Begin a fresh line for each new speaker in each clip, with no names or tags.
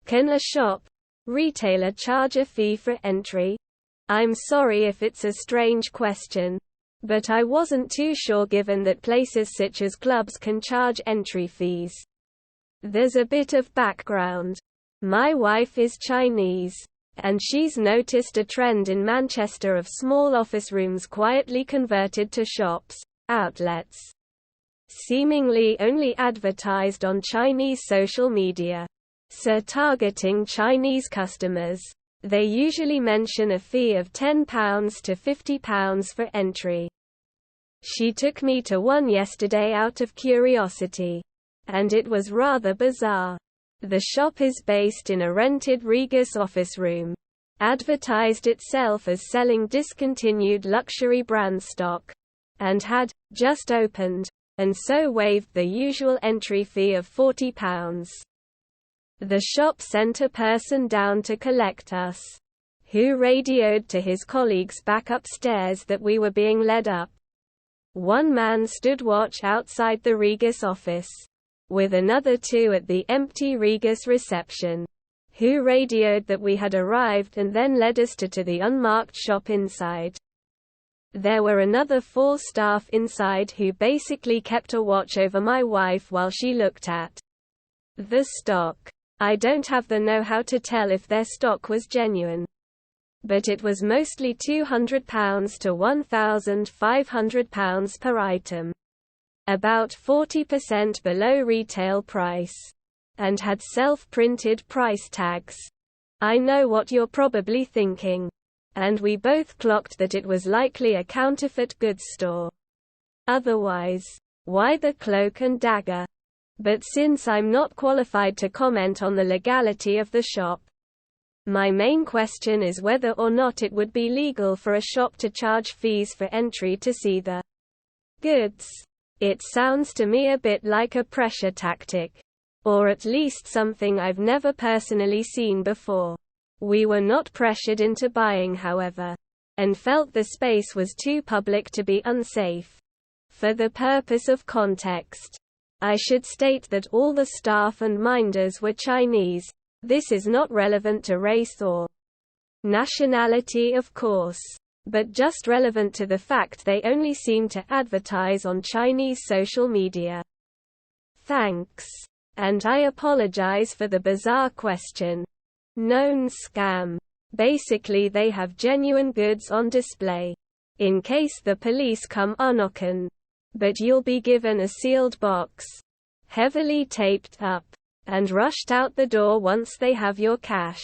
Can a retailer charge a fee for entry? I'm sorry if it's a strange question, but I wasn't too sure given that places such as clubs can charge entry fees. There's a bit of background. My wife is Chinese, and she's noticed a trend in Manchester of small office rooms quietly converted to shops, outlets, seemingly only advertised on Chinese social media. So targeting Chinese customers, they usually mention a fee of £10 to £50 for entry. She took me to one yesterday out of curiosity, and it was rather bizarre. The shop is based in a rented Regus office room, advertised itself as selling discontinued luxury brand stock, and had just opened, and so waived the usual entry fee of £40. The shop sent a person down to collect us, who radioed to his colleagues back upstairs that we were being led up. One man stood watch outside the Regus office, with another two at the empty Regus reception, who radioed that we had arrived and then led us to the unmarked shop inside. There were another 4 staff inside who basically kept a watch over my wife while she looked at the stock. I don't have the know-how to tell if their stock was genuine, but it was mostly £200 to £1,500 per item, about 40% below retail price, and had self-printed price tags. I know what you're probably thinking, and we both clocked that it was likely a counterfeit goods store. Otherwise, why the cloak and dagger? But since I'm not qualified to comment on the legality of the shop, my main question is whether or not it would be legal for a shop to charge fees for entry to see the goods. It sounds to me a bit like a pressure tactic, or at least something I've never personally seen before. We were not pressured into buying, however, and felt the space was too public to be unsafe. For the purpose of context, I should state that all the staff and minders were Chinese. This is not relevant to race or nationality, of course, but just relevant to the fact they only seem to advertise on Chinese social media. Thanks. And I apologize for the bizarre question. Known scam. Basically they have genuine goods on display, in case the police come knocking, but you'll be given a sealed box, heavily taped up, and rushed out the door once they have your cash.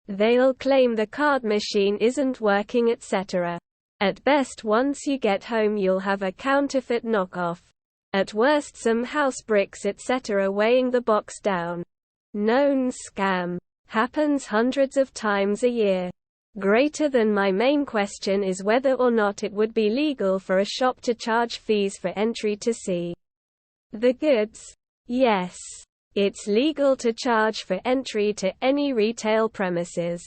They'll claim the card machine isn't working, etc. At best, once you get home you'll have a counterfeit knockoff. At worst, some house bricks, etc. weighing the box down. Known scam. Happens hundreds of times a year. Greater than my main question is whether or not it would be legal for a shop to charge fees for entry to see the goods. Yes. It's legal to charge for entry to any retail premises.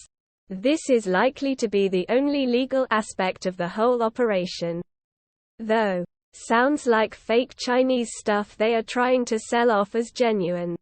This is likely to be the only legal aspect of the whole operation. Though, sounds like fake Chinese stuff they are trying to sell off as genuine.